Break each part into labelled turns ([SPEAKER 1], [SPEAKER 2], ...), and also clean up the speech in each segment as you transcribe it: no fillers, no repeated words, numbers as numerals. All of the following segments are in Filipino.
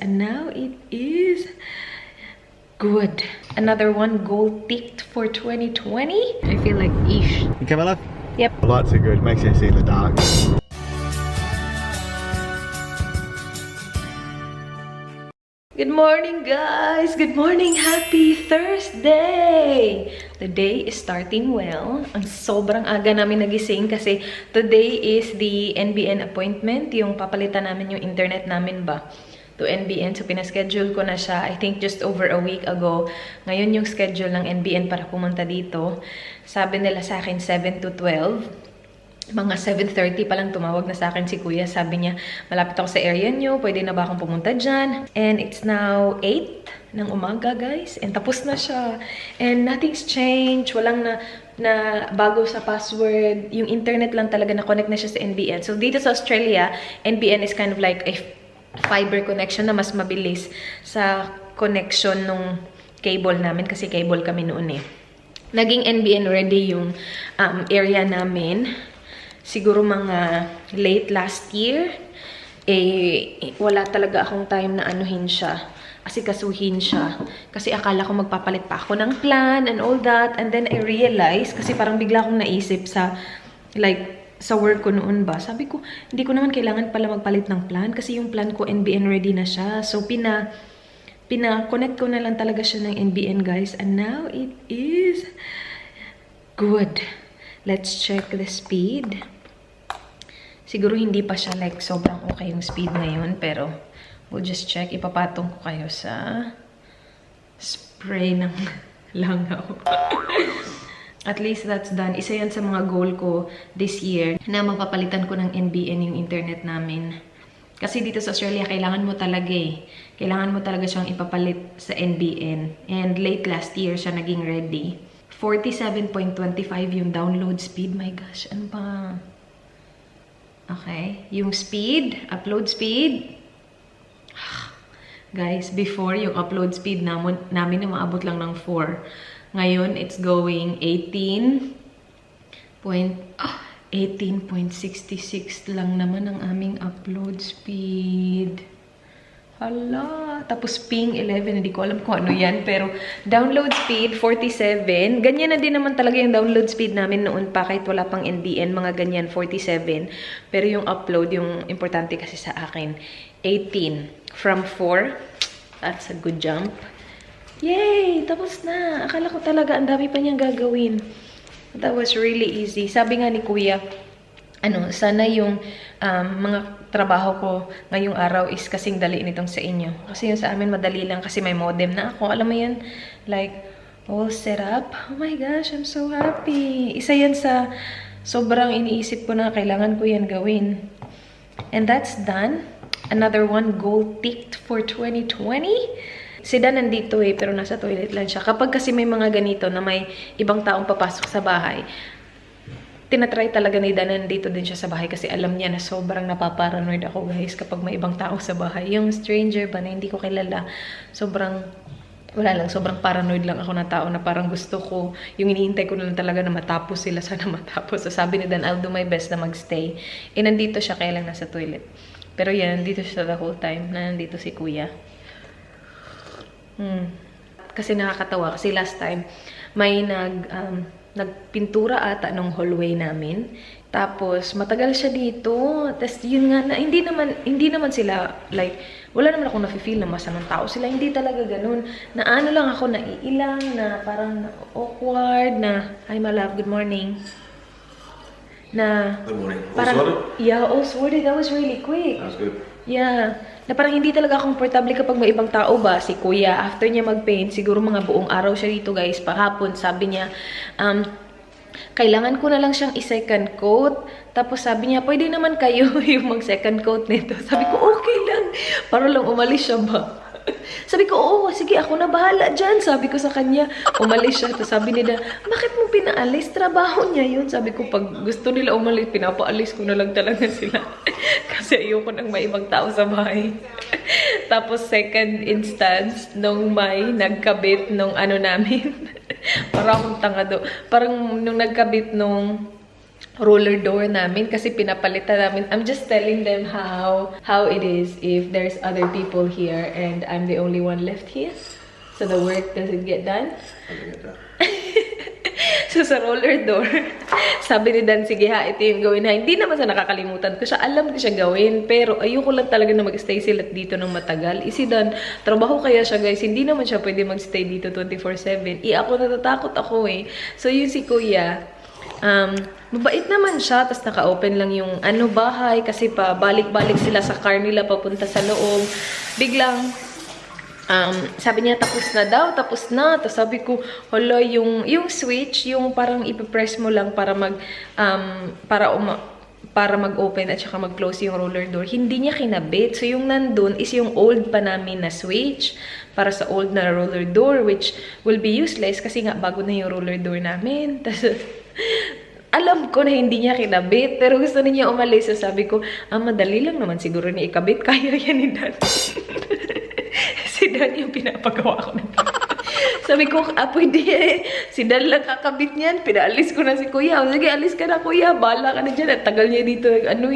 [SPEAKER 1] And now it is good. Another one goal ticked for 2020. I feel like ish.
[SPEAKER 2] You come alive?
[SPEAKER 1] Yep.
[SPEAKER 2] The lights are good, makes you see in the dark.
[SPEAKER 1] Good morning, guys! Good morning! Happy Thursday! The day is starting well. Ang sobrang aga namin nagising kasi today is the NBN appointment. Yung papalitan namin yung internet namin ba to NBN. So, pinaschedule ko na siya, I think just over a week ago. Ngayon yung schedule ng NBN para pumunta dito. Sabi nila sa akin 7 to 12. Mga 7:30 pa lang tumawag na sa akin si Kuya. Sabi niya, malapit ako sa area niyo. Pwede na ba akong pumunta dyan? And it's now 8 ng umaga, guys. And tapos na siya. And nothing's changed. Walang na bago sa password. Yung internet lang talaga na-connect na siya sa NBN. So, dito sa Australia, NBN is kind of like a fiber connection na mas mabilis sa connection nung cable namin. Kasi cable kami noon eh. Naging NBN ready yung area namin. Siguro mga late last year, wala talaga akong time na anuhin siya, asikasuhin siya. Kasi akala ko magpapalit pa ako ng plan and all that. And then I realized, kasi parang bigla akong naisip sa, sa work ko noon ba. Sabi ko, hindi ko naman kailangan pala magpalit ng plan kasi yung plan ko NBN ready na siya. So, pina-connect ko na lang talaga siya ng NBN, guys. And now it is good. Let's check the speed. Siguro hindi pa siya like sobrang okay yung speed ngayon, pero we'll just check. Ipapatong ko kayo sa spray ng langaw. At least that's done. Isa yan sa mga goal ko this year na mapapalitan ko ng NBN yung internet namin. Kasi dito sa Australia, kailangan mo talaga Kailangan mo talaga siyang ipapalit sa NBN. And late last year siya naging ready. 47.25 yung download speed. My gosh, ano ba? Okay. Yung speed, upload speed. Guys, before yung upload speed namin na maabot lang ng 4. Ngayon, it's going 18.66 lang naman ang aming upload speed. Hala, tapos ping 11, hindi ko alam kung ano yan, pero download speed 47. Ganyan na din naman talaga yung download speed namin noon pa kahit wala pang NBN, mga ganyan 47. Pero yung upload, yung importante kasi sa akin, 18 from 4. That's a good jump. Yay! Tapos na. Akala ko talaga ang dami pa niyang gagawin. That was really easy. Sabi nga ni Kuya, sana yung mga trabaho ko ngayong araw is kasing dali nitong sa inyo. Kasi yung sa amin madali lang kasi may modem na ako. Alam mo yan? Like, all set up. Oh my gosh, I'm so happy. Isa yan sa sobrang iniisip ko na kailangan ko yan gawin. And that's done. Another one goal ticked for 2020. Si Dan nandito pero nasa toilet lang siya. Kapag kasi may mga ganito na may ibang taong papasok sa bahay, tinatry talaga ni Dan nandito din siya sa bahay kasi alam niya na sobrang napaparanoid ako, guys, kapag may ibang tao sa bahay. Yung stranger ba na hindi ko kilala, sobrang paranoid lang ako na tao na parang gusto ko, yung iniintay ko na lang talaga na matapos sila, sana matapos. So sabi ni Dan, I'll do my best na magstay. Nandito siya kaya lang nasa toilet. Pero yan, nandito siya the whole time na nandito si Kuya. Kasi nakakatawa kasi last time may nagpintura ata nung hallway namin. Tapos matagal siya dito. Tapos yun nga na hindi naman sila like wala naman ako na-feel na masamang tao sila. Hindi talaga ganun. Na ano lang ako naiilang na parang awkward na hi my love, good morning. Na
[SPEAKER 2] good morning.
[SPEAKER 1] Parang, all sorted? Yeah, all sorted. That was really quick.
[SPEAKER 2] That was good.
[SPEAKER 1] Yeah. Na parang hindi talaga komportable kapag may ibang tao ba. Si Kuya, after niya mag-paint, siguro mga buong araw siya dito, guys, pahapon. Sabi niya, kailangan ko na lang siyang i-second coat. Tapos sabi niya, pwede naman kayo yung mag-second coat nito. Sabi ko, okay lang. Para lang umalis siya ba? Sabi ko, oo, sige, ako na bahala dyan. Sabi ko sa kanya, umalis siya. Tapos sabi nila, bakit mo pinaalis? Trabaho niya yun. Sabi ko, pag gusto nila umalis, pinapaalis ko na lang talaga sila. Kasi ayoko nang may ibang tao sa bahay. Tapos second instance, nung may nagkabit nung ano namin. Parang akong tanga do. Parang nung nagkabit nung roller door namin kasi pinapalitan namin. I'm just telling them how it is if there's other people here and I'm the only one left here. So the work doesn't get done. So sa roller door, sabi ni Dan, sige ha, ito yung gawin ha. Hindi naman sa nakakalimutan ko siya. Alam ko siya gawin. Pero ayoko lang talaga na mag-stay sila dito ng matagal. Si Dan, trabaho kaya siya guys. Hindi naman siya pwede mag-stay dito 24/7. Ako natatakot ako eh. So yun si Kuya. Mabait naman siya, tapos naka-open lang yung bahay kasi pa balik-balik sila sa car nila papunta sa loob. Biglang sabi niya tapos na daw, tapos na. Tapos sabi ko, hala, yung switch, yung parang ipipress mo lang para mag-open at saka mag-close yung roller door. Hindi niya kinabit. So yung nandun is yung old pa namin na switch para sa old na roller door, which will be useless kasi nga bago na yung roller door namin. Tapos alam ko na hindi niya kinabit, pero gusto niya umalis. So sabi ko, madali lang naman siguro ni ikabit. Kaya yan ni Dan. Si Dan yung pinapagawa ko na. Sabi ko, pwede eh. Si Dan lang kakabit niyan. Pinaalis ko na si Kuya. Sige, alis ka na Kuya. Bahala ka na dyan. At tagal niya dito.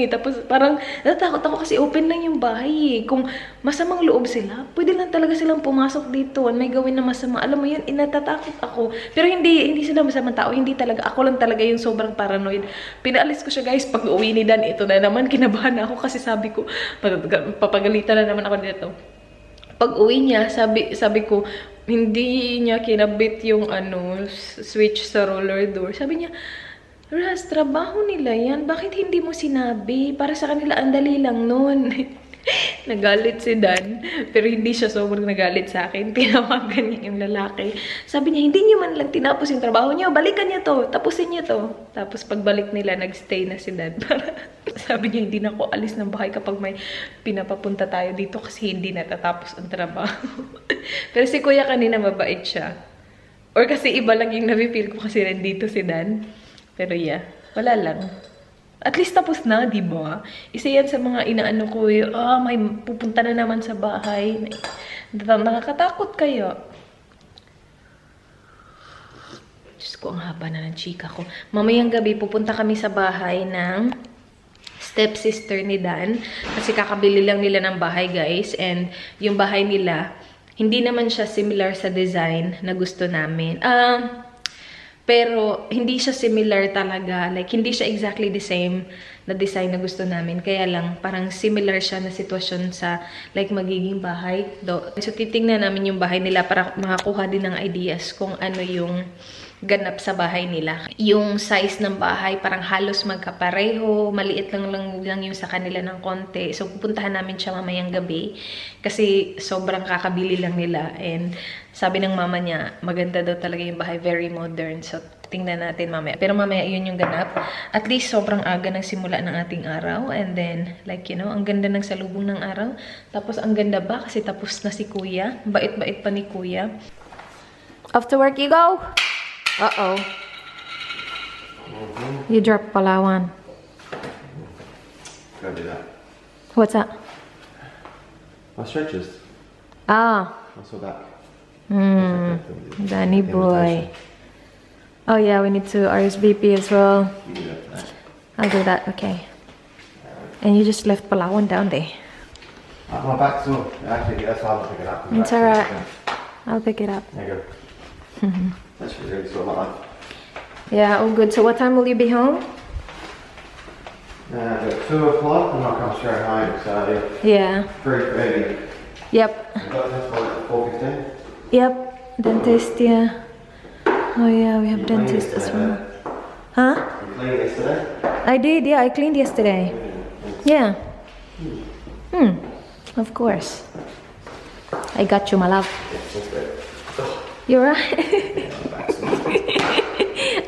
[SPEAKER 1] Tapos parang natakot ako kasi open lang yung bahay eh. Kung masamang loob sila, pwede lang talaga silang pumasok dito. May gawin na masama. Alam mo yun, natatakot ako. Pero hindi sila masamang tao. Hindi talaga. Ako lang talaga yung sobrang paranoid. Pinaalis ko siya guys. Pag uwi ni Dan, ito na naman. Kinabahan ako kasi sabi ko, papagalitan na naman ako dito. Pag uwi niya, sabi ko, hindi niya kinabit yung switch sa roller door. Sabi niya, Raz, trabaho nila yan. Bakit hindi mo sinabi? Para sa kanila, ang dali lang nun. Nagalit si Dan. Pero hindi siya sobrang nagalit sa akin. Tinawagan niya yung lalaki. Sabi niya, hindi niyo man lang tinapos yung trabaho niyo. Balikan niya to. Tapusin niya to. Tapos pagbalik nila, nagstay na si Dan. Sabi niya, hindi na ako alis ng bahay kapag may pinapapunta tayo dito kasi hindi natatapos ang trabaho. Pero si Kuya kanina mabait siya. Or kasi iba lang yung nafe-feel ko kasi nandito si Dan. Pero yeah, wala lang. At least tapos na, di ba? Isa yan sa mga inaano ko, may pupunta na naman sa bahay. Nakakatakot kayo. Diyos ko, ang haba na ng chika ko. Mamayang gabi, pupunta kami sa bahay ng stepsister ni Dan. Kasi kakabili lang nila ng bahay, guys. And yung bahay nila, hindi naman siya similar sa design na gusto namin. Pero, hindi siya similar talaga. Like, hindi siya exactly the same na design na gusto namin. Kaya lang, parang similar siya na sitwasyon sa, like, magiging bahay. So, titingnan namin yung bahay nila para makakuha din ng ideas kung ano yung ganap sa bahay nila. Yung size ng bahay, parang halos magkapareho. Maliit lang yung sa kanila ng konti. So, pupuntahan namin siya mamayang gabi. Kasi, sobrang kakabili lang nila. And, sabi ng mama niya, maganda daw talaga yung bahay. Very modern. So, tingnan natin mamaya. Pero mamaya, yun yung ganap. At least, sobrang aga ng simula ng ating araw. And then, like, ang ganda ng salubong ng araw. Tapos, ang ganda ba? Kasi tapos na si Kuya. Bait-bait pa ni Kuya. Off to work you go! Uh-oh. You dropped Palawan.
[SPEAKER 2] Gotta do that.
[SPEAKER 1] What's that?
[SPEAKER 2] My stretches. Also back.
[SPEAKER 1] Danny boy. Oh yeah, we need to RSVP as well.
[SPEAKER 2] You do that.
[SPEAKER 1] I'll do that, okay. And you just left Palawan down there.
[SPEAKER 2] My back's sore. Actually, that's why I'm picking up.
[SPEAKER 1] It's alright. I'll pick it up.
[SPEAKER 2] There you go. That's really sore my life.
[SPEAKER 1] Yeah, all good. So what time will you be home?
[SPEAKER 2] At 2 o'clock, and I'll come straight home. So
[SPEAKER 1] Yeah.
[SPEAKER 2] 3:30.
[SPEAKER 1] Yep.
[SPEAKER 2] I got this one at 4:15.
[SPEAKER 1] Yep. Dentist, yeah. Oh yeah, we have dentist as well. Huh?
[SPEAKER 2] You cleaned yesterday?
[SPEAKER 1] I did, yeah. I cleaned yesterday. Yeah. Of course. I got you, my love. You're right.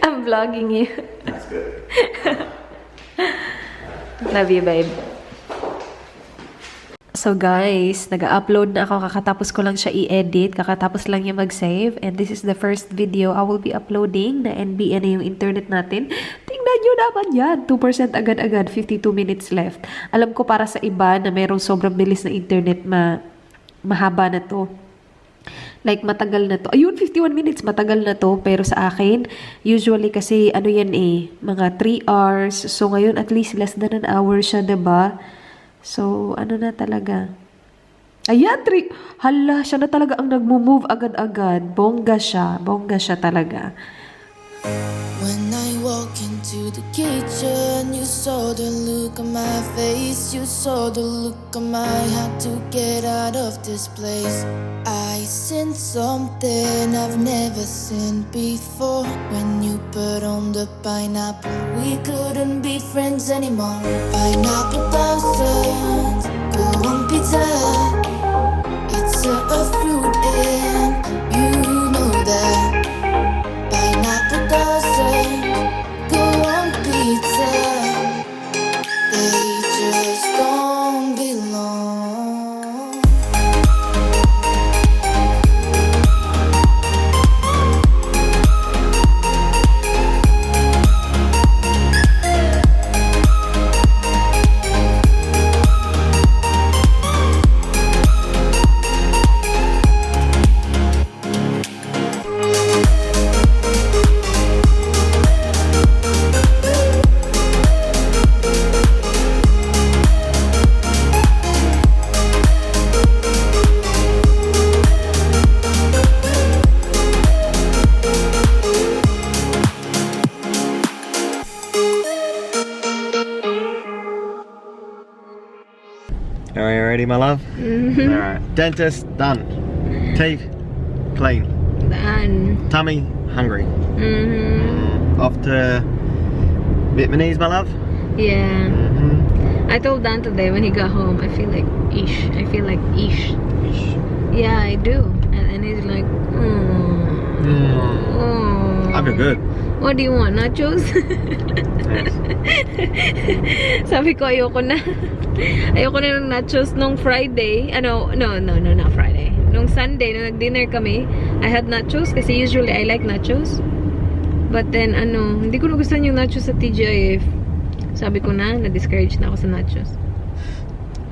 [SPEAKER 1] I'm vlogging you.
[SPEAKER 2] That's good.
[SPEAKER 1] Love you, babe. So guys, nag-upload na ako. Kakatapos ko lang siya i-edit. Kakatapos lang niya mag-save. And this is the first video I will be uploading. Na NBN na yung internet natin. Tingnan nyo naman yan. 2% agad-agad. 52 minutes left. Alam ko para sa iba na mayroong sobrang bilis na internet mahaba na to. Like, matagal na to. Ayun, 51 minutes. Matagal na to. Pero sa akin, usually kasi, ano yan eh, mga 3 hours. So, ngayon, at least less than an hour siya, diba? So, ano na talaga. Ayan, 3. Hala, siya na talaga ang nagmo-move agad-agad. Bongga siya talaga.
[SPEAKER 3] When I walk into the kitchen, you saw the look on my face. You saw the look on my had to get out of this place. I sensed something I've never seen before. When you put on the pineapple, we couldn't be friends anymore. Pineapple thousands, go on pizza. It's a fruit and you know that. Pineapple doesn't go on pizza. They just don't belong.
[SPEAKER 2] Are you ready, my love? Alright. Dentist, done. Teeth, clean.
[SPEAKER 1] Daan.
[SPEAKER 2] Tummy, hungry. Off to Vietnamese, my love?
[SPEAKER 1] Yeah. I told Dan today when he got home, I feel like ish.
[SPEAKER 2] Ish.
[SPEAKER 1] Yeah, I do. And he's like,
[SPEAKER 2] I feel good.
[SPEAKER 1] What do you want? Nachos?
[SPEAKER 2] Yes.
[SPEAKER 1] Sabi ko, ayoko na. Ayoko na ng nachos nung Friday. No, not Friday. Nung Sunday, nung nag-dinner kami, I had nachos kasi usually I like nachos. But then, hindi ko nagustuhan yung nachos sa TGIF. Sabi ko na-discourage na ako sa nachos.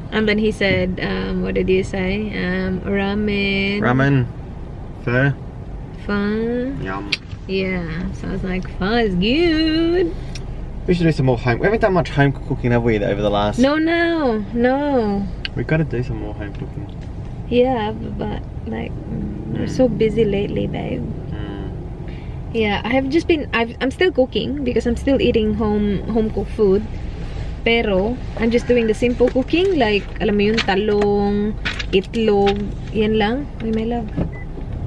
[SPEAKER 1] And then he said, what did he say? Ramen.
[SPEAKER 2] Ramen. Pho.
[SPEAKER 1] Pho.
[SPEAKER 2] Yum.
[SPEAKER 1] Yeah. So I was like, pho is good.
[SPEAKER 2] We should do some more home. We haven't done much home cooking, have we, over the last...
[SPEAKER 1] No.
[SPEAKER 2] We've got to do some more home cooking.
[SPEAKER 1] Yeah, but like, we're so busy lately, babe. Yeah, I have just been, I'm still cooking because I'm still eating home cooked food. Pero, I'm just doing the simple cooking, like, alam mo yun, talong, itlog, yan lang. Uy, my love.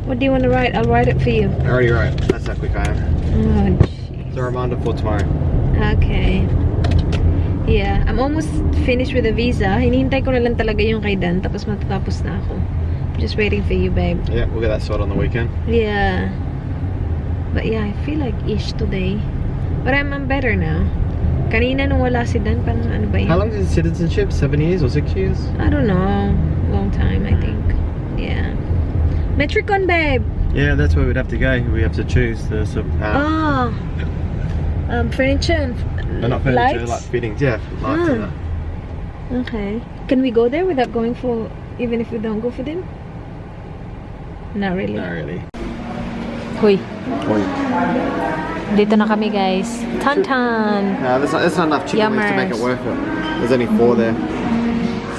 [SPEAKER 1] What do you want to write? I'll write it for you.
[SPEAKER 2] I already wrote. That's how quick I am.
[SPEAKER 1] Oh, jeez.
[SPEAKER 2] It's a reminder for tomorrow.
[SPEAKER 1] Okay. Yeah, I'm almost finished with the visa. Hinihintay ko na lang talaga yung kay Dan, tapos matatapos na ako. Just waiting for you, babe.
[SPEAKER 2] Yeah, we'll get that sorted on the weekend.
[SPEAKER 1] Yeah. But yeah, I feel like ish today. But I'm better now. Kanina nung wala si Dan, parang ano ba yun?
[SPEAKER 2] How long is citizenship? 7 years or 6 years?
[SPEAKER 1] I don't know. Long time, I think. Yeah. Metricon, babe!
[SPEAKER 2] Yeah, that's where we'd have to go. We have to choose the...
[SPEAKER 1] Furniture and
[SPEAKER 2] not furniture,
[SPEAKER 1] lights?
[SPEAKER 2] like fittings. Yeah, lights and that.
[SPEAKER 1] Okay. Can we go there without going for... Even if we don't go for them? Not really.
[SPEAKER 2] Not really.
[SPEAKER 1] Huy.
[SPEAKER 2] Oi.
[SPEAKER 1] Dito na kami, guys. Tan-tan!
[SPEAKER 2] No, there's not enough chicken wings to make it worth it. There's only 4 there.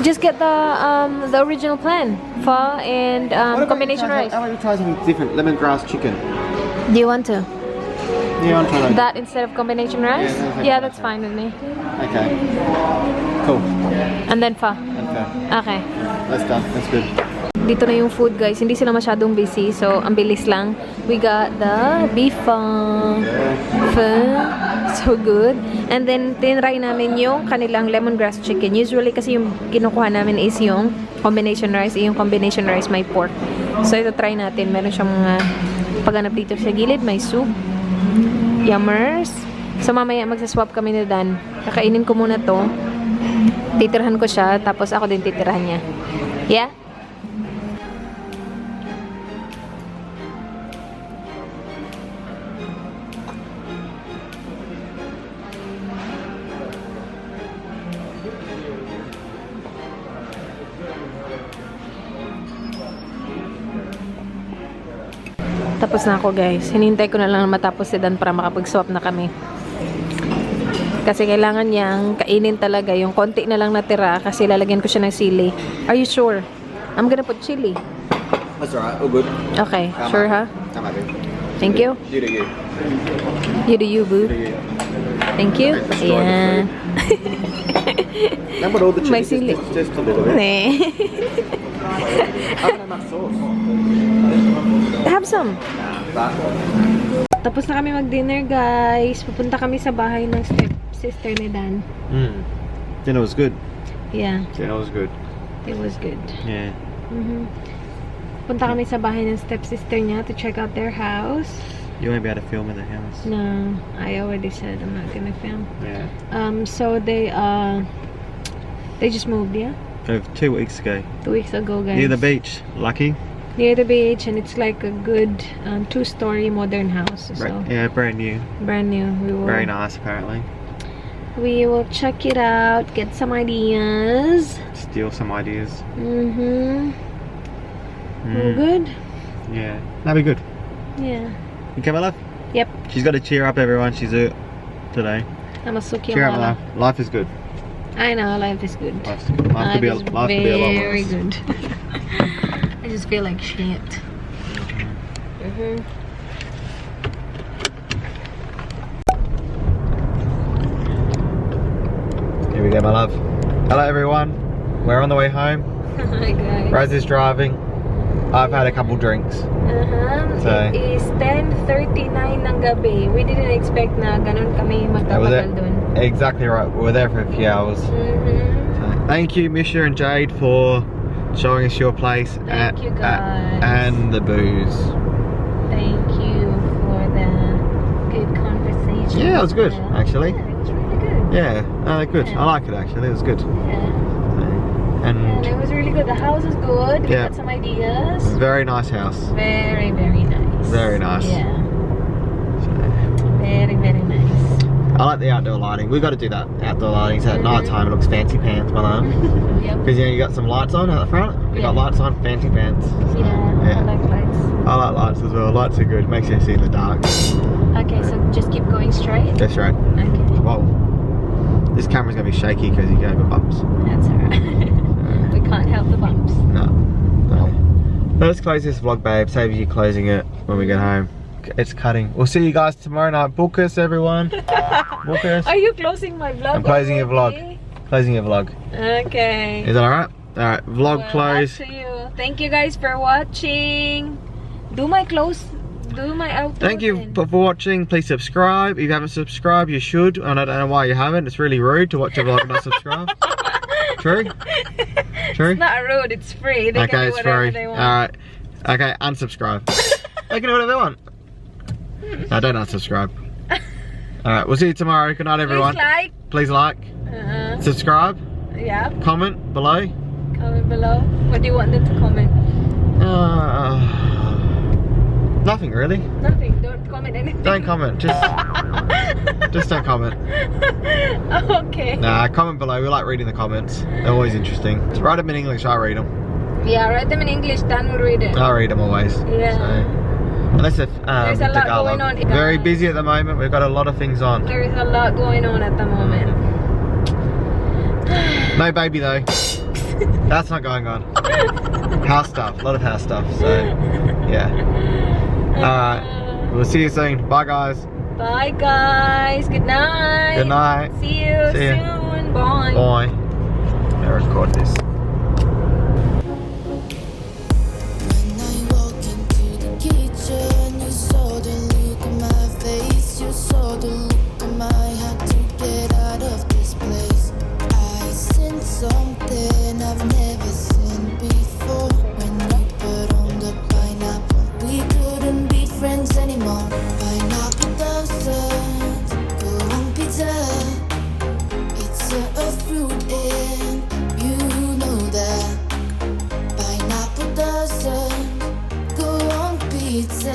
[SPEAKER 1] Just get the original plan. Pho and combination rice.
[SPEAKER 2] How about you try something different? Lemongrass chicken.
[SPEAKER 1] Do you want to?
[SPEAKER 2] Yeah, I'll try that.
[SPEAKER 1] That instead of combination rice?
[SPEAKER 2] Yeah,
[SPEAKER 1] That's fine with me.
[SPEAKER 2] Okay. Cool.
[SPEAKER 1] And then pho.
[SPEAKER 2] Okay.
[SPEAKER 1] Okay.
[SPEAKER 2] That's done. That's good.
[SPEAKER 1] Dito na yung food, guys. Hindi sila masyadong busy. So, ang bilis lang. We got the beef pho. So good. And then, tinry namin yung kanilang lemongrass chicken. Usually, kasi yung kinukuha namin is yung combination rice. Yung combination rice may pork. So, ito try natin. Meron siyang mga pagganap dito sa gilid. May soup. Yummers. So, mamaya magsaswap kami ni Dan. Kakainin ko muna to. Titirahan ko siya. Tapos, ako din titirahan niya. Yeah? Tapos na ako, guys. Hinintay ko na lang matapos si Dan para makapag-swap na kami. Kasi kailangan niyang kainin talaga yung konti na lang natira kasi lalagyan ko siya ng sili. Are you sure? I'm gonna put chili.
[SPEAKER 2] That's alright, all good.
[SPEAKER 1] Okay, sure ha?
[SPEAKER 2] I'm happy.
[SPEAKER 1] Thank you.
[SPEAKER 2] You do you.
[SPEAKER 1] You do you, boo. Thank you. Ayan.
[SPEAKER 2] Then put all the
[SPEAKER 1] May
[SPEAKER 2] chili,
[SPEAKER 1] sili.
[SPEAKER 2] just a little bit.
[SPEAKER 1] Ne.
[SPEAKER 2] I don't have much sauce.
[SPEAKER 1] Have some.
[SPEAKER 2] That.
[SPEAKER 1] Tapos na kami mag-dinner, guys. Pupunta kami sa bahay ng step-sister ni Dan.
[SPEAKER 2] Dinner was good.
[SPEAKER 1] Yeah,
[SPEAKER 2] Dinner was good.
[SPEAKER 1] it was good.
[SPEAKER 2] Yeah.
[SPEAKER 1] Punta kami sa bahay ng step-sister niya to check out their house.
[SPEAKER 2] You won't be able to film in the house.
[SPEAKER 1] No, I already said I'm not gonna film.
[SPEAKER 2] Yeah.
[SPEAKER 1] So they just moved, yeah?
[SPEAKER 2] 2 weeks ago.
[SPEAKER 1] 2 weeks ago, guys.
[SPEAKER 2] Near the beach. Lucky.
[SPEAKER 1] Near the beach, and it's like a good 2-story modern house. So
[SPEAKER 2] Yeah, brand new.
[SPEAKER 1] brand new.
[SPEAKER 2] Very nice, apparently.
[SPEAKER 1] We will check it out, get some ideas.
[SPEAKER 2] Steal some ideas.
[SPEAKER 1] All good?
[SPEAKER 2] Yeah, that'd be good.
[SPEAKER 1] Yeah.
[SPEAKER 2] Okay, my love?
[SPEAKER 1] Yep.
[SPEAKER 2] She's got to cheer up everyone. She's out today.
[SPEAKER 1] I'm a Suki
[SPEAKER 2] Cheer up,
[SPEAKER 1] Amala.
[SPEAKER 2] love. Life is good.
[SPEAKER 1] I know, life is good.
[SPEAKER 2] Life's good. Life could be a lot
[SPEAKER 1] Very
[SPEAKER 2] worse.
[SPEAKER 1] good. I just feel like shit.
[SPEAKER 2] Here we go, my love. Hello, everyone. We're on the way home.
[SPEAKER 1] Hi, guys.
[SPEAKER 2] Rose is driving. I've had a couple drinks. So-
[SPEAKER 1] It is 10:39 ng gabi. We didn't expect na ganun kami magtatagal dun.
[SPEAKER 2] Exactly right. We were there for a few hours. So, thank you, Misha and Jade, for showing us your place.
[SPEAKER 1] Thank you, guys.
[SPEAKER 2] And the booze.
[SPEAKER 1] Thank you for the good conversation.
[SPEAKER 2] Yeah, it was good, actually.
[SPEAKER 1] Yeah, it was really good.
[SPEAKER 2] Yeah, good.
[SPEAKER 1] Yeah.
[SPEAKER 2] I like it, actually. It was good.
[SPEAKER 1] Yeah.
[SPEAKER 2] And
[SPEAKER 1] it was really good. The house is good. We
[SPEAKER 2] Yeah.
[SPEAKER 1] got some ideas.
[SPEAKER 2] very nice house.
[SPEAKER 1] Very, very nice.
[SPEAKER 2] Very nice.
[SPEAKER 1] Yeah.
[SPEAKER 2] So,
[SPEAKER 1] Very, very nice.
[SPEAKER 2] I like the outdoor lighting. We've got to do that outdoor lighting so at night time it looks fancy pants, my love.
[SPEAKER 1] Yep.
[SPEAKER 2] Because you got some lights on at the front. You got
[SPEAKER 1] Yeah.
[SPEAKER 2] lights on, fancy pants. So,
[SPEAKER 1] Yeah, I like lights.
[SPEAKER 2] I like lights as well. Lights are good. Makes you see in the dark.
[SPEAKER 1] Okay, so just keep going straight.
[SPEAKER 2] That's right.
[SPEAKER 1] Okay,
[SPEAKER 2] Whoa. This camera's gonna be shaky because you gave it bumps.
[SPEAKER 1] that's alright. We can't help the bumps.
[SPEAKER 2] No. Let's close this vlog, babe. Save you closing it when we get home. It's cutting. We'll see you guys tomorrow night. Book us, everyone. Book us.
[SPEAKER 1] Are you closing my vlog?
[SPEAKER 2] I'm closing your vlog.
[SPEAKER 1] already?
[SPEAKER 2] Closing your vlog.
[SPEAKER 1] Okay.
[SPEAKER 2] Is that alright? Alright, vlog
[SPEAKER 1] Well,
[SPEAKER 2] close.
[SPEAKER 1] up to you. Thank you guys for watching. Do my outro.
[SPEAKER 2] Thank you
[SPEAKER 1] then.
[SPEAKER 2] for watching. Please subscribe. If you haven't subscribed, you should. And I don't know why you haven't. It's really rude to watch a vlog and not subscribe. True? True?
[SPEAKER 1] It's not rude, it's free. They can
[SPEAKER 2] Okay,
[SPEAKER 1] do
[SPEAKER 2] it's
[SPEAKER 1] whatever
[SPEAKER 2] free.
[SPEAKER 1] they want.
[SPEAKER 2] Alright. Okay, unsubscribe. They can do whatever they want. No, don't unsubscribe. Alright, we'll see you tomorrow. Good night, everyone.
[SPEAKER 1] Please like.
[SPEAKER 2] Please like, subscribe,
[SPEAKER 1] Yeah.
[SPEAKER 2] comment below.
[SPEAKER 1] Comment below. What do you want them to comment?
[SPEAKER 2] Nothing really.
[SPEAKER 1] Nothing. Don't comment anything.
[SPEAKER 2] Don't comment. Just don't comment.
[SPEAKER 1] Okay.
[SPEAKER 2] Nah, comment below. We like reading the comments. They're always interesting. Just write them in English. I read them.
[SPEAKER 1] Yeah, write them in English. Dan will read it.
[SPEAKER 2] I read them always.
[SPEAKER 1] Yeah.
[SPEAKER 2] So, unless if
[SPEAKER 1] There's a lot going on.
[SPEAKER 2] Very busy at the moment. We've got a lot of things on.
[SPEAKER 1] There is a lot going on at the moment.
[SPEAKER 2] No baby though. That's not going on. House stuff. A lot of house stuff. So yeah. Alright. We'll see you soon. Bye guys.
[SPEAKER 1] Bye guys. Good night.
[SPEAKER 2] Good night.
[SPEAKER 1] See you
[SPEAKER 2] See ya.
[SPEAKER 1] soon. Bye.
[SPEAKER 2] Bye. I'm gonna record this.
[SPEAKER 3] When I walk into the kitchen, you saw the look on my face. You saw the look on my had to get out of this place. I seen something I've never seen before. When you put on the pineapple, we couldn't be friends anymore. Pineapple doesn't go on pizza. It's a fruit and you know that. Pineapple doesn't go on pizza.